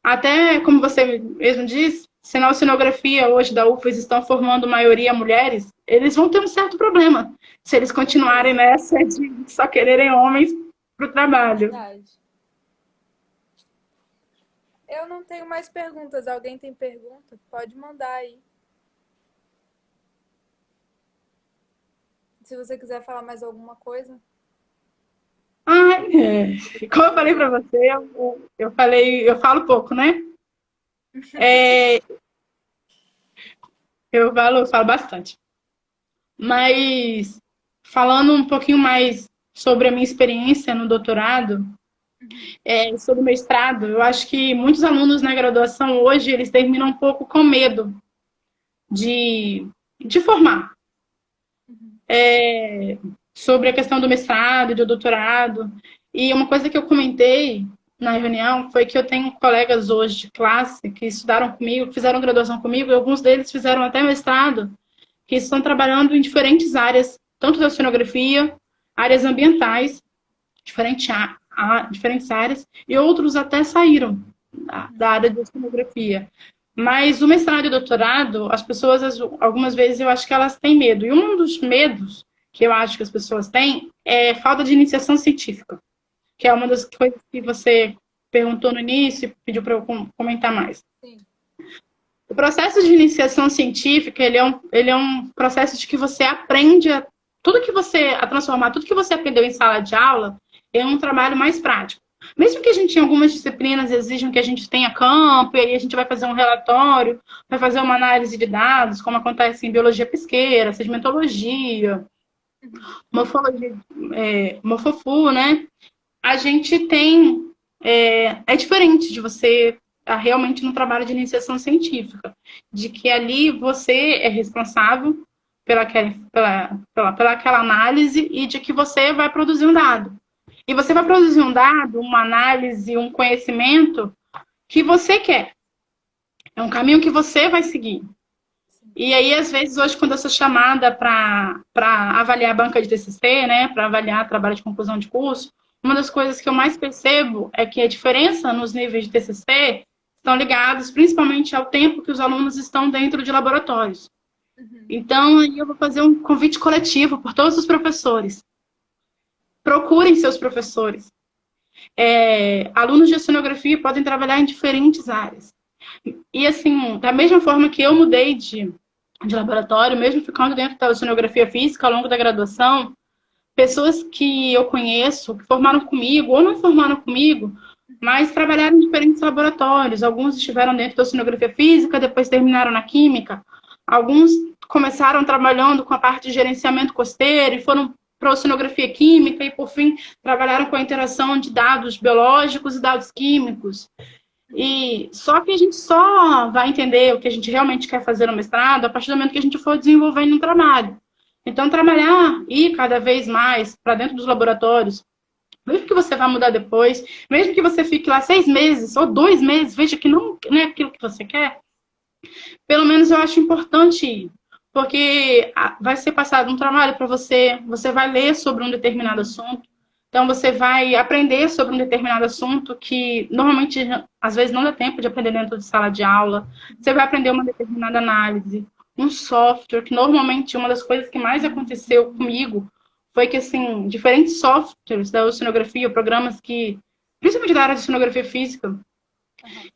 Até, como você mesmo disse, se na oceanografia hoje da UFES estão formando maioria mulheres, eles vão ter um certo problema se eles continuarem nessa de só quererem homens para o trabalho. Verdade. Eu não tenho mais perguntas. Alguém tem pergunta? Pode mandar aí. Se você quiser falar mais alguma coisa. Como eu falei para você, eu falo pouco, né? É, eu falo bastante. Mas falando um pouquinho mais sobre a minha experiência no doutorado, sobre o mestrado, eu acho que muitos alunos na graduação hoje, eles terminam um pouco com medo de formar. Sobre a questão do mestrado e do doutorado. E uma coisa que eu comentei na reunião foi que eu tenho colegas hoje de classe que estudaram comigo, que fizeram graduação comigo, e alguns deles fizeram até mestrado, que estão trabalhando em diferentes áreas, tanto da oceanografia, áreas ambientais, diferentes áreas, e outros até saíram da área de oceanografia. Mas o mestrado e o doutorado, as pessoas, algumas vezes, eu acho que elas têm medo. E um dos medos que eu acho que as pessoas têm é falta de iniciação científica, que é uma das coisas que você perguntou no início e pediu para eu comentar mais. Sim. O processo de iniciação científica, ele é um processo de que você aprende a transformar tudo que você aprendeu em sala de aula em um trabalho mais prático. Mesmo que a gente, em algumas disciplinas, exijam que a gente tenha campo, e aí a gente vai fazer um relatório, vai fazer uma análise de dados, como acontece em biologia pesqueira, sedimentologia, morfologia, Mofofu, né? A gente tem... É diferente de você estar realmente no trabalho de iniciação científica, de que ali você é responsável pelaquela análise e de que você vai produzir um dado. E você vai produzir um dado, uma análise, um conhecimento que você quer. É um caminho que você vai seguir. E aí, às vezes, hoje, quando eu sou chamada para avaliar a banca de TCC, né, para avaliar trabalho de conclusão de curso, uma das coisas que eu mais percebo é que a diferença nos níveis de TCC estão ligados principalmente ao tempo que os alunos estão dentro de laboratórios. Então, aí eu vou fazer um convite coletivo por todos os professores. Procurem seus professores. Alunos de oceanografia podem trabalhar em diferentes áreas. E, assim, da mesma forma que eu mudei de laboratório, mesmo ficando dentro da oceanografia física ao longo da graduação, pessoas que eu conheço, que formaram comigo ou não formaram comigo, mas trabalharam em diferentes laboratórios. Alguns estiveram dentro da oceanografia física, depois terminaram na química. Alguns começaram trabalhando com a parte de gerenciamento costeiro e foram para a oceanografia química e, por fim, trabalharam com a interação de dados biológicos e dados químicos. E só que a gente só vai entender o que a gente realmente quer fazer no mestrado a partir do momento que a gente for desenvolvendo um trabalho. Então, trabalhar e ir cada vez mais para dentro dos laboratórios, mesmo que você vá mudar depois, mesmo que você fique lá 6 meses ou 2 meses, veja que não é aquilo que você quer, pelo menos eu acho importante ir. Porque vai ser passado um trabalho para você, você vai ler sobre um determinado assunto, então você vai aprender sobre um determinado assunto que normalmente, às vezes, não dá tempo de aprender dentro de sala de aula. Você vai aprender uma determinada análise, um software, que normalmente uma das coisas que mais aconteceu comigo foi que, assim, diferentes softwares da oceanografia, programas que, principalmente da área de oceanografia física,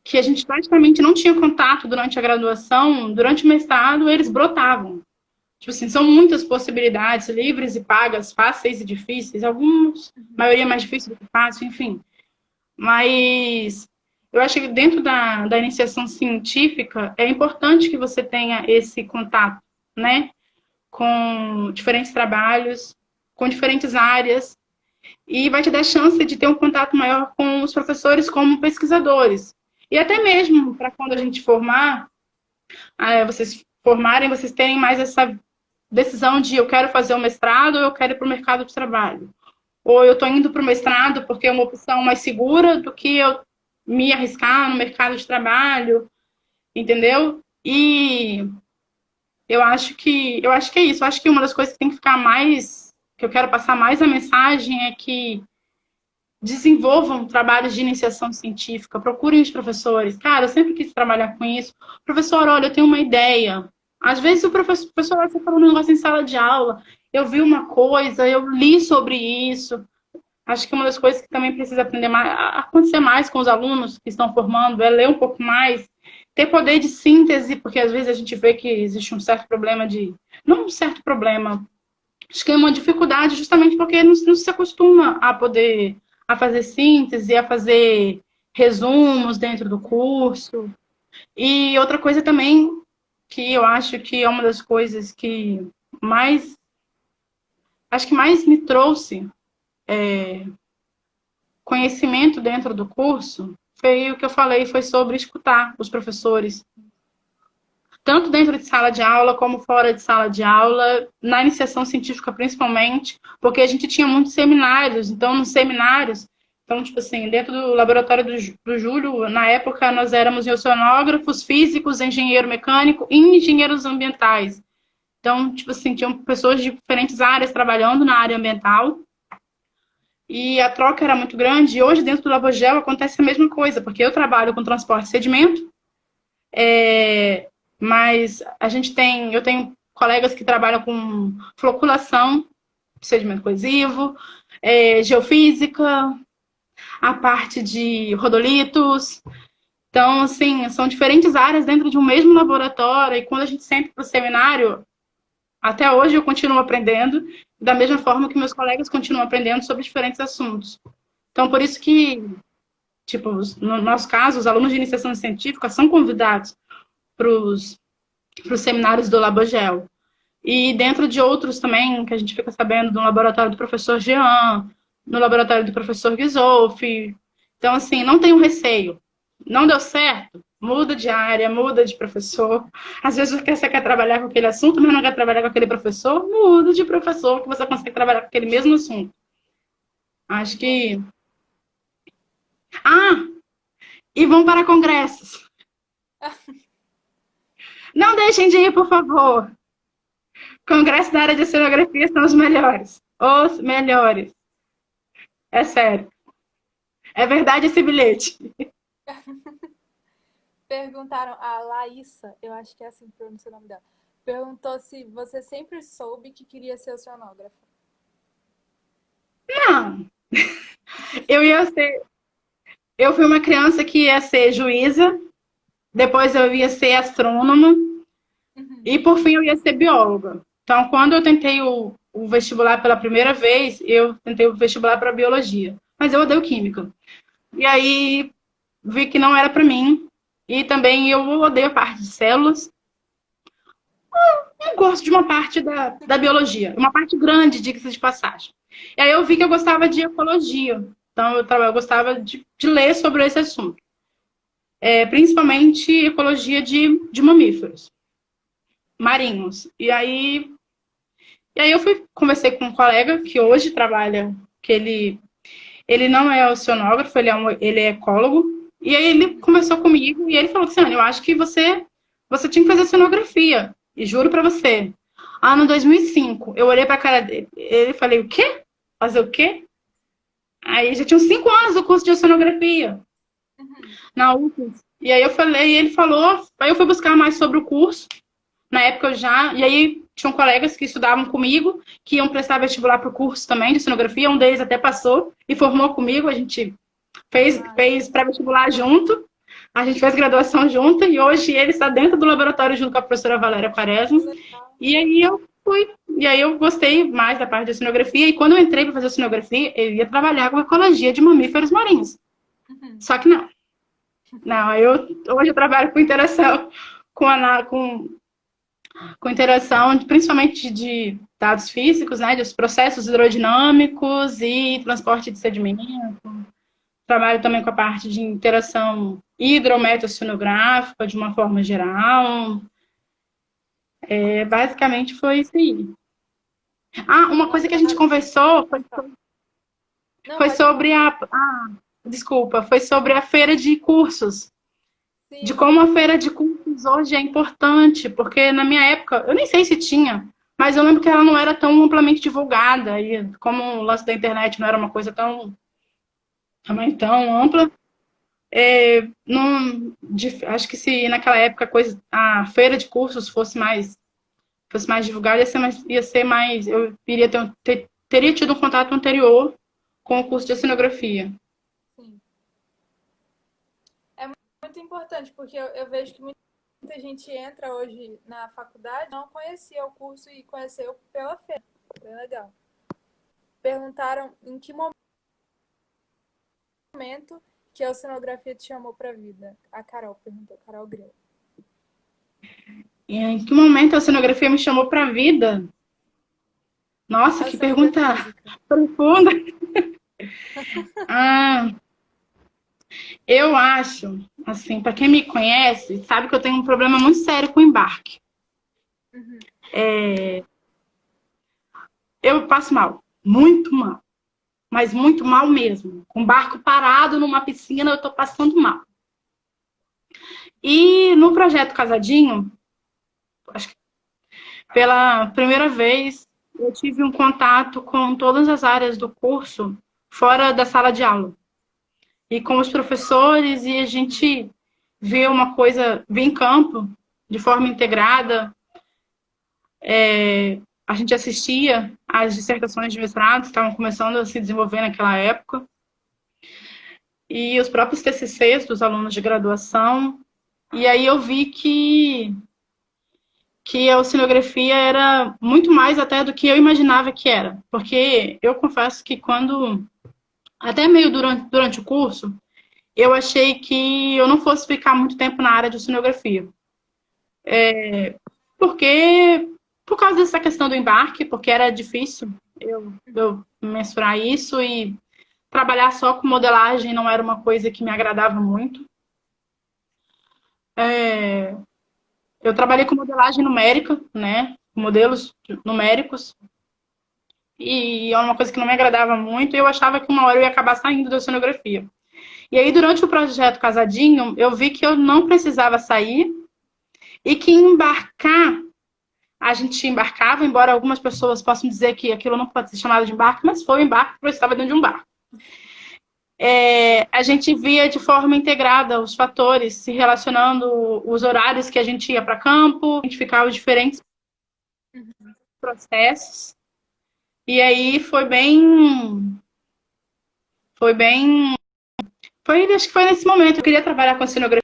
que a gente praticamente não tinha contato durante a graduação, durante o mestrado, eles brotavam. Tipo assim, são muitas possibilidades, livres e pagas, fáceis e difíceis, alguns, maioria mais difícil do que fácil, enfim. Mas eu acho que dentro da iniciação científica, é importante que você tenha esse contato, né? Com diferentes trabalhos, com diferentes áreas, e vai te dar chance de ter um contato maior com os professores como pesquisadores. E até mesmo para quando a gente formar, vocês formarem, vocês terem mais essa decisão de eu quero fazer um mestrado ou eu quero ir para o mercado de trabalho. ou eu estou indo para o mestrado porque é uma opção mais segura do que eu me arriscar no mercado de trabalho, entendeu? E eu acho que é isso. Eu acho que uma das coisas que tem que ficar mais, que eu quero passar mais a mensagem é que desenvolvam trabalhos de iniciação científica, procurem os professores. Cara, eu sempre quis trabalhar com isso. Professor, olha, eu tenho uma ideia. Às vezes o professor vai falando um negócio em sala de aula, eu vi uma coisa, eu li sobre isso. Acho que uma das coisas que também precisa aprender mais, acontecer mais com os alunos que estão formando, é ler um pouco mais, ter poder de síntese, porque às vezes a gente vê que existe um certo problema de. Não um certo problema, acho que é uma dificuldade justamente porque não se acostuma a poder a fazer síntese, a fazer resumos dentro do curso. E outra coisa também que eu acho que é uma das coisas que mais acho que mais me trouxe conhecimento dentro do curso foi o que eu falei, foi sobre escutar os professores, tanto dentro de sala de aula como fora de sala de aula, na iniciação científica principalmente, porque a gente tinha muitos seminários, então nos seminários, então tipo assim, dentro do laboratório do Júlio, na época nós éramos oceanógrafos, físicos, engenheiro mecânico e engenheiros ambientais. Então, tipo assim, tinham pessoas de diferentes áreas trabalhando na área ambiental, e a troca era muito grande, e hoje dentro do Labogel acontece a mesma coisa, porque eu trabalho com transporte de sedimento, mas eu tenho colegas que trabalham com floculação, sedimento coesivo, geofísica, a parte de rodolitos. Então, assim, são diferentes áreas dentro de um mesmo laboratório, e quando a gente senta para o seminário, até hoje eu continuo aprendendo, da mesma forma que meus colegas continuam aprendendo sobre diferentes assuntos. Então, por isso que, tipo, no nosso caso, os alunos de iniciação científica são convidados para os seminários do Labogel. E dentro de outros também, que a gente fica sabendo do laboratório do professor Jean, no laboratório do professor Gisolfi. Então, assim, não tenham receio. Não deu certo? Muda de área, muda de professor. Às vezes você quer trabalhar com aquele assunto, mas não quer trabalhar com aquele professor. Muda de professor, que você consegue trabalhar com aquele mesmo assunto. Acho que... Ah! E vão para congressos. Não deixem de ir, por favor. Congresso da área de oceanografia são os melhores. Os melhores. É sério. É verdade esse bilhete. Perguntaram, a Laísa, eu acho que é assim que pronuncia o nome dela, perguntou se você sempre soube que queria ser oceanógrafa. Não. Eu ia ser. Eu fui uma criança que ia ser juíza, depois eu ia ser astrônoma, e por fim eu ia ser bióloga. Então, quando eu tentei o vestibular pela primeira vez, eu tentei o vestibular para biologia. Mas eu odeio química. E aí vi que não era para mim. E também eu odeio a parte de células. Eu gosto de uma parte da biologia, uma parte grande, diga-se de passagem. E aí eu vi que eu gostava de ecologia. Então eu gostava de ler sobre esse assunto. Principalmente ecologia de mamíferos marinhos. E aí eu conversei com um colega que hoje trabalha, que ele não é oceanógrafo, ele é ecólogo. E aí ele conversou comigo e ele falou assim, eu acho que você tinha que fazer oceanografia. E juro pra você. No 2005, eu olhei pra cara dele e falei, o quê? Fazer o quê? Aí já tinham 5 anos do curso de oceanografia na UFES. E aí eu falei, e ele falou, aí eu fui buscar mais sobre o curso. Na época eu já, e aí tinham colegas que estudavam comigo, que iam prestar vestibular para o curso também de oceanografia, um deles até passou e formou comigo, a gente fez pré-vestibular junto, a gente fez graduação junto, e hoje ele está dentro do laboratório junto com a professora Valéria Quaresma, e aí eu fui, e aí eu gostei mais da parte de oceanografia, e quando eu entrei para fazer oceanografia, eu ia trabalhar com ecologia de mamíferos marinhos, só que não, hoje eu trabalho com interação com interação, principalmente de dados físicos, né, dos processos hidrodinâmicos e transporte de sedimento. Trabalho também com a parte de interação hidrometeo-oceanográfica, de uma forma geral. Basicamente foi isso aí. Uma coisa que a gente conversou foi... Não, Foi pode falar. sobre desculpa, foi sobre a feira de cursos. De Sim, como a feira de cursos hoje é importante, porque na minha época, eu nem sei se tinha, mas eu lembro que ela não era tão amplamente divulgada, e como o lance da internet não era uma coisa também tão ampla, não, acho que se naquela época a feira de cursos fosse mais divulgada, ia ser mais, eu iria teria tido um contato anterior com o curso de oceanografia. sim. É muito importante, porque eu vejo que muita gente entra hoje na faculdade, não conhecia o curso e conheceu pela feira. Bem legal. Perguntaram em que momento que a oceanografia te chamou pra vida. A Carol perguntou, Carol Greu. E em que momento a oceanografia me chamou para a vida? Nossa, A que pergunta oceanofísica. profunda. Ah, eu acho, assim, para quem me conhece, sabe que eu tenho um problema muito sério com embarque. Uhum. Eu passo mal, mas muito mal mesmo. Com barco parado numa piscina, eu tô passando mal. E no projeto Casadinho, acho que pela primeira vez, eu tive um contato com todas as áreas do curso fora da sala de aula. E com os professores, e a gente vê uma coisa, vê em campo, de forma integrada. A gente assistia às dissertações de mestrado, que estavam começando a se desenvolver naquela época, e os próprios TCCs dos alunos de graduação. E aí eu vi que a oceanografia era muito mais até do que eu imaginava que era. Porque eu confesso que até meio durante o curso, eu achei que eu não fosse ficar muito tempo na área de oceanografia. Porque, por causa dessa questão do embarque, porque era difícil eu mensurar isso e trabalhar só com modelagem não era uma coisa que me agradava muito. Eu trabalhei com modelagem numérica, né? Modelos numéricos, e é uma coisa que não me agradava muito, e eu achava que uma hora eu ia acabar saindo da oceanografia. E aí, durante o projeto Casadinho, eu vi que eu não precisava sair e que embarcar, a gente embarcava, embora algumas pessoas possam dizer que aquilo não pode ser chamado de embarque, mas foi um embarque porque eu estava dentro de um barco. A gente via de forma integrada os fatores, se relacionando os horários que a gente ia para campo, identificar os diferentes processos. E aí foi bem, acho que foi nesse momento. Eu queria trabalhar com cenografia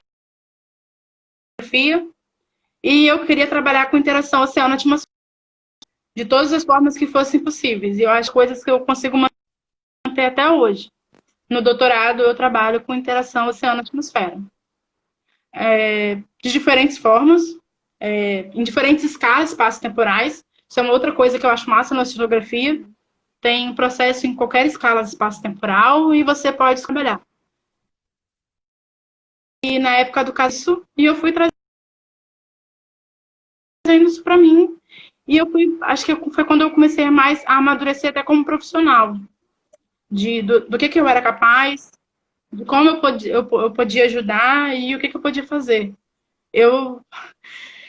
e eu queria trabalhar com interação oceano-atmosfera de todas as formas que fossem possíveis. E eu acho coisas que eu consigo manter até hoje. No doutorado, eu trabalho com interação oceano-atmosfera. De diferentes formas, em diferentes escalas espaço-temporais. Isso é uma outra coisa que eu acho massa na oceanografia. Tem processo em qualquer escala espaço-temporal e você pode trabalhar. E na época do caso, e eu fui trazendo isso para mim. E acho que foi quando eu comecei mais a amadurecer até como profissional, do que eu era capaz, de como eu podia ajudar e o que eu podia fazer. Eu,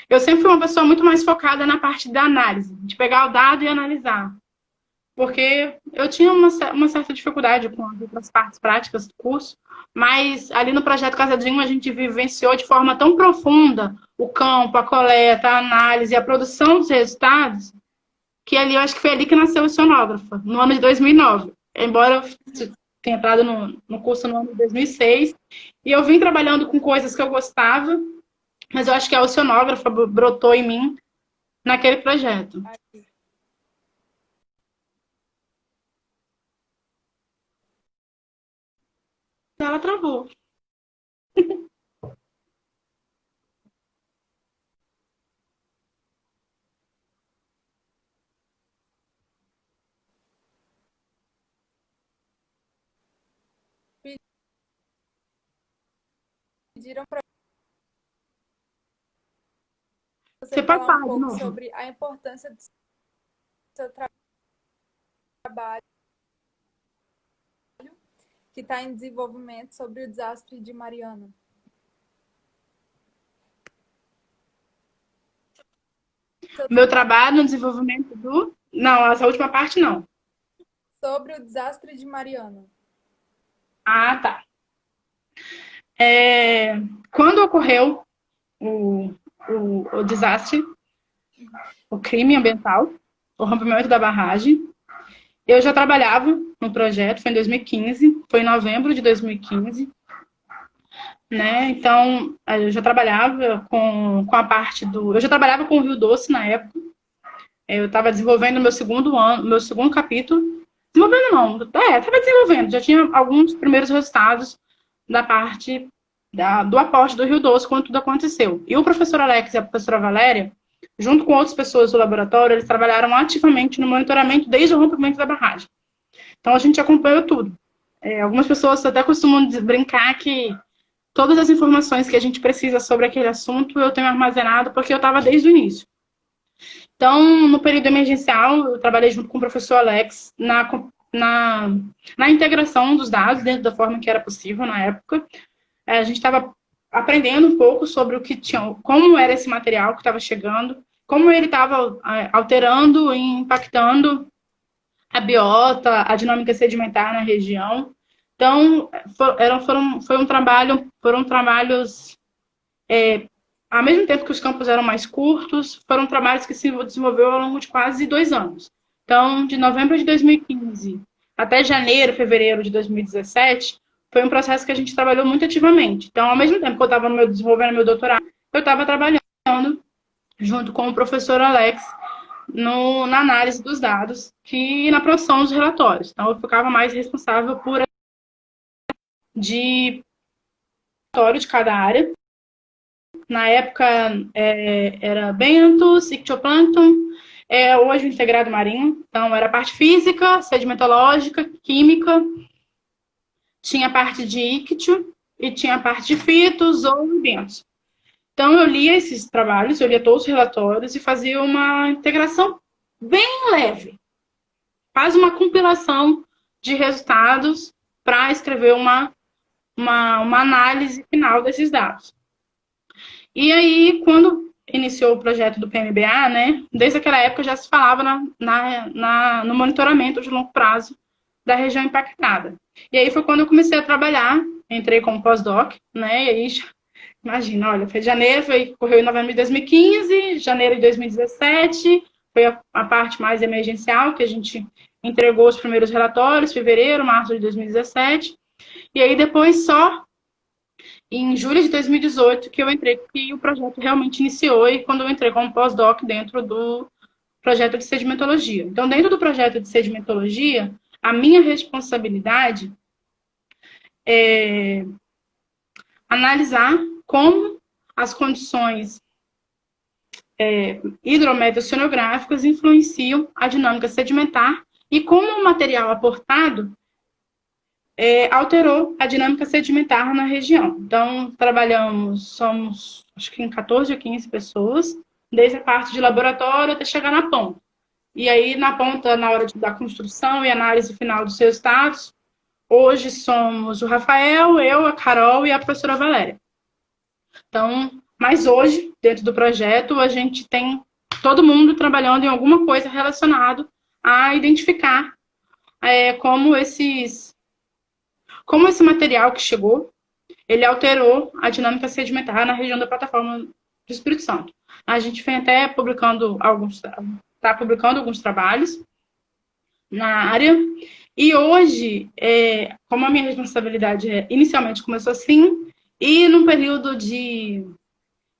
eu sempre fui uma pessoa muito mais focada na parte da análise, de pegar o dado e analisar. Porque eu tinha uma certa dificuldade com as outras partes práticas do curso, mas ali no projeto Casadinho a gente vivenciou de forma tão profunda o campo, a coleta, a análise, a produção dos resultados, que ali eu acho que foi ali que nasceu o oceanógrafa, no ano de 2009. Embora eu tenha entrado no curso no ano de 2006, e eu vim trabalhando com coisas que eu gostava, mas eu acho que a oceanógrafa brotou em mim naquele projeto. Ela travou. Pediram para você Você pode falar um falar de pouco novo? sobre a importância do seu trabalho que está em desenvolvimento sobre o desastre de Mariana. Meu trabalho no desenvolvimento do... Não, essa última parte não. Sobre o desastre de Mariana. Ah, tá. Quando ocorreu o desastre, o crime ambiental, o rompimento da barragem, eu já trabalhava no projeto, foi em 2015, foi em novembro de 2015, né? Então, eu já trabalhava com a parte do... Eu já trabalhava com o Rio Doce na época. Eu estava desenvolvendo meu segundo capítulo. Desenvolvendo não, estava desenvolvendo. Já tinha alguns primeiros resultados da parte do aporte do Rio Doce quando tudo aconteceu. E o professor Alex e a professora Valéria, junto com outras pessoas do laboratório, eles trabalharam ativamente no monitoramento desde o rompimento da barragem. Então, a gente acompanhou tudo. Algumas pessoas até costumam brincar que todas as informações que a gente precisa sobre aquele assunto eu tenho armazenado porque eu estava desde o início. Então, no período emergencial, eu trabalhei junto com o professor Alex na integração dos dados dentro da forma que era possível na época. A gente estava aprendendo um pouco sobre o que tinha, como era esse material que estava chegando, como ele estava alterando e impactando a biota, a dinâmica sedimentar na região. Então, foram trabalhos, ao mesmo tempo que os campos eram mais curtos, foram trabalhos que se desenvolveram ao longo de quase 2 anos. Então, de novembro de 2015 até janeiro, fevereiro de 2017, foi um processo que a gente trabalhou muito ativamente. Então, ao mesmo tempo que eu estava desenvolvendo meu doutorado, eu estava trabalhando junto com o professor Alex na análise dos dados e na produção dos relatórios. Então, eu ficava mais responsável por relatório de cada área. Na época, era bentos, ictioplâncton, hoje o integrado marinho. Então, era a parte física, sedimentológica, química, tinha a parte de ictio e tinha a parte de fitos ou bentos. Então, eu lia esses trabalhos, eu lia todos os relatórios e fazia uma integração bem leve. Faz uma compilação de resultados para escrever uma análise final desses dados. E aí, quando iniciou o projeto do PMBA, né, desde aquela época já se falava no monitoramento de longo prazo da região impactada. E aí foi quando eu comecei a trabalhar, entrei como pós-doc, né, e aí, imagina, olha, foi janeiro, ocorreu em novembro de 2015, janeiro de 2017, foi a parte mais emergencial, que a gente entregou os primeiros relatórios, fevereiro, março de 2017, e aí depois só em julho de 2018 que eu entrei, que o projeto realmente iniciou, e quando eu entrei como pós-doc dentro do projeto de sedimentologia. Então, dentro do projeto de sedimentologia, a minha responsabilidade é analisar como as condições hidrometeorológicas influenciam a dinâmica sedimentar e como o material aportado alterou a dinâmica sedimentar na região. Então, somos acho que em 14 ou 15 pessoas, desde a parte de laboratório até chegar na ponta. E aí, na ponta, na hora da construção e análise final dos resultados, hoje somos o Rafael, eu, a Carol e a professora Valéria. Então, mas hoje, dentro do projeto, a gente tem todo mundo trabalhando em alguma coisa relacionada a identificar como esse material que chegou, ele alterou a dinâmica sedimentar na região da plataforma do Espírito Santo. A gente vem até publicando alguns trabalhos na área, e hoje, como a minha responsabilidade inicialmente começou assim, e num período de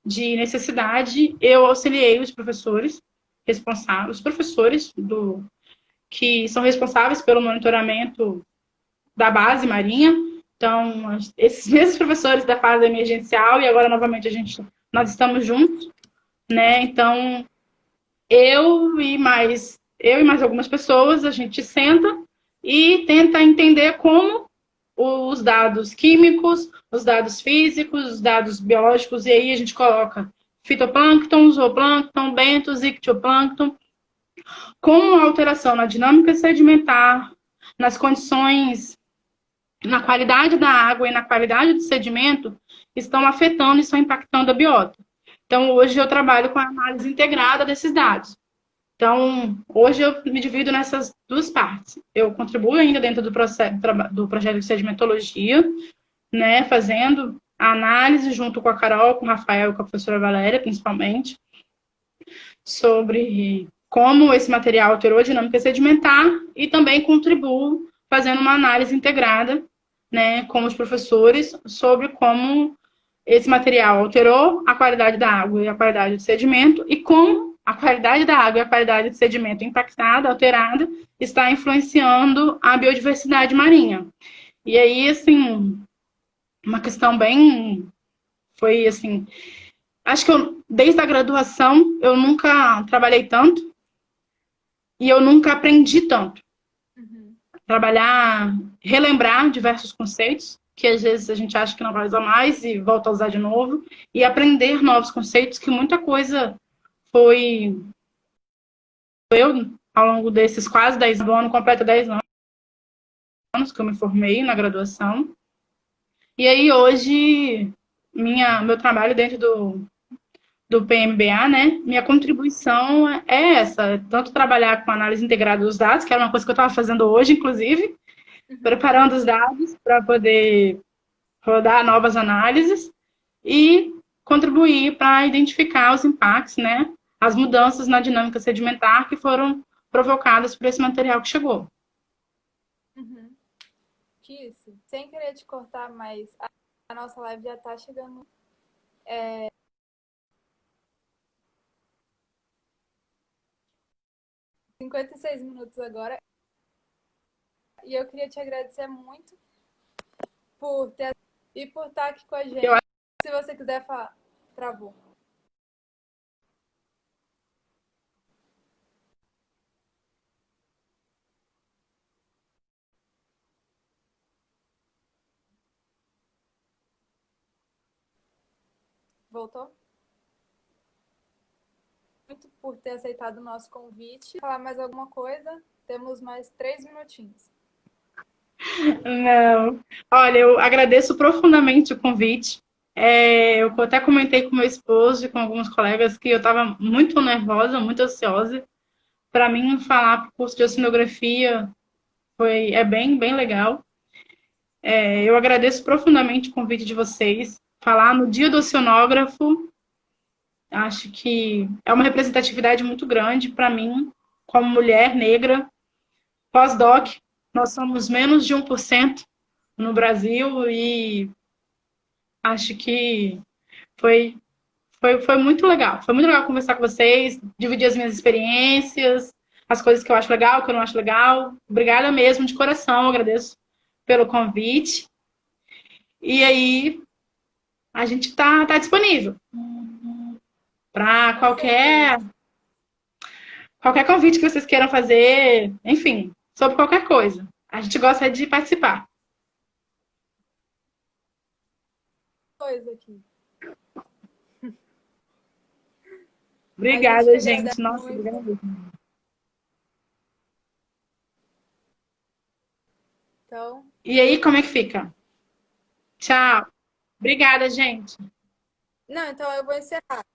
necessidade, eu auxiliei os professores responsáveis, que são responsáveis pelo monitoramento da base marinha. Então, esses mesmos professores da fase emergencial, e agora novamente nós estamos juntos, né? Então, eu e mais algumas pessoas, a gente senta e tenta entender como os dados químicos, os dados físicos, os dados biológicos, e aí a gente coloca fitoplâncton, zooplâncton, bentos, ictioplâncton, como a alteração na dinâmica sedimentar, nas condições na qualidade da água e na qualidade do sedimento estão afetando e estão impactando a biota. Então, hoje eu trabalho com a análise integrada desses dados. Então, hoje eu me divido nessas duas partes. Eu contribuo ainda dentro do projeto de sedimentologia, né, fazendo a análise junto com a Carol, com o Rafael e com a professora Valéria, principalmente, sobre como esse material alterou a dinâmica sedimentar e também contribuo fazendo uma análise integrada, né, com os professores sobre como esse material alterou a qualidade da água e a qualidade do sedimento e como a qualidade da água e a qualidade do sedimento impactada, alterada, está influenciando a biodiversidade marinha. E aí, assim, uma questão bem... Foi, assim... Acho que desde a graduação, eu nunca trabalhei tanto e eu nunca aprendi tanto. Trabalhar, relembrar diversos conceitos, que às vezes a gente acha que não vai usar mais e volta a usar de novo, e aprender novos conceitos, que muita coisa foi... Eu, ao longo desses quase 10 anos, ano completo 10 anos que eu me formei na graduação. E aí, hoje, meu trabalho dentro do PMBA, né? Minha contribuição é essa, tanto trabalhar com análise integrada dos dados, que era uma coisa que eu estava fazendo hoje, inclusive, preparando os dados para poder rodar novas análises e contribuir para identificar os impactos, né? As mudanças na dinâmica sedimentar que foram provocadas por esse material que chegou. Isso, sem querer te cortar, mas a nossa live já está chegando. 56 minutos agora. E eu queria te agradecer muito por estar aqui com a gente. Se você quiser falar, travou. Voltou? Muito por ter aceitado o nosso convite. Falar mais alguma coisa? Temos mais 3 minutinhos. Não. Olha, eu agradeço profundamente o convite. Eu até comentei com meu esposo e com alguns colegas que eu estava muito nervosa, muito ansiosa. Para mim, falar para o curso de oceanografia é bem, bem legal. Eu agradeço profundamente o convite de vocês. Falar no Dia do Oceanógrafo, acho que é uma representatividade muito grande para mim, como mulher negra, pós-doc. Nós somos menos de 1% no Brasil e acho que foi muito legal. Foi muito legal conversar com vocês, dividir as minhas experiências, as coisas que eu acho legal, que eu não acho legal. Obrigada mesmo, de coração, agradeço pelo convite. E aí, a gente está disponível para qualquer convite que vocês queiram fazer, enfim, sobre qualquer coisa. A gente gosta de participar. Coisa aqui. Obrigada, gente. Nossa, obrigada. Então... E aí, como é que fica? Tchau. Obrigada, gente. Não, então eu vou encerrar.